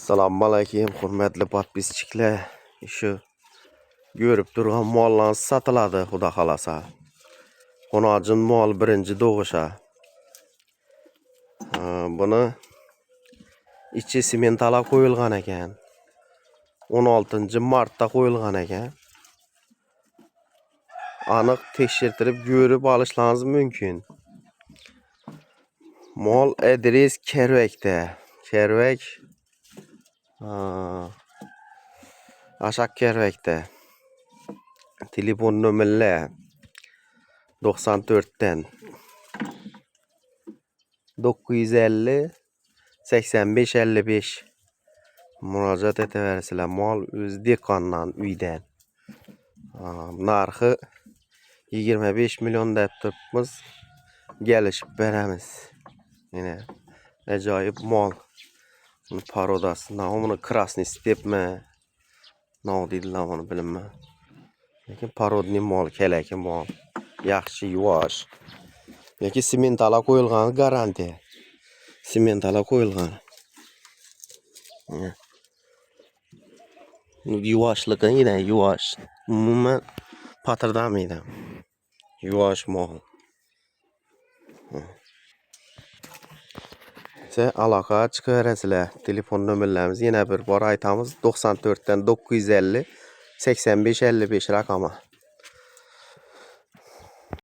Assalomu alaykum, hurmatli podpischilar. Shu görüp turgan mollar satıladi, xudo xolasa. Xonajin mol birinchi doğuşa. Buni ichi sementala qo'yilgan ekan. 16-martda qo'yilgan ekan. Aniq tekshirtirib görüp alışlarınız mümkün. Mol adres Kervek'te. Kervek Aşak Kervek'te. Telefon nömerler 94'ten 950 85 55 müracaat edeversiler. Mol öz dekandan uydan. Narxı 25 milyon deb turibmiz. Gelishib beramiz. Yine ajoyib mol. Buni parodasi, nomini krasniy stepmi? Ne deydilar buni bilmayman. Lekin parodniy mol, kelaki mol. Yaxshi, yuvosh. Lekin sementala qo'yilgan garantiya. Sementala qo'yilgan. Yuvoshlig'i yine yuvosh. Umuman patırdamaydi. Yuvosh mol. Siz aloqa chiqaverasizlar. Telefon nomerlarimiz yana bir bor aytamiz. 94'ten 950 85 55 raqami.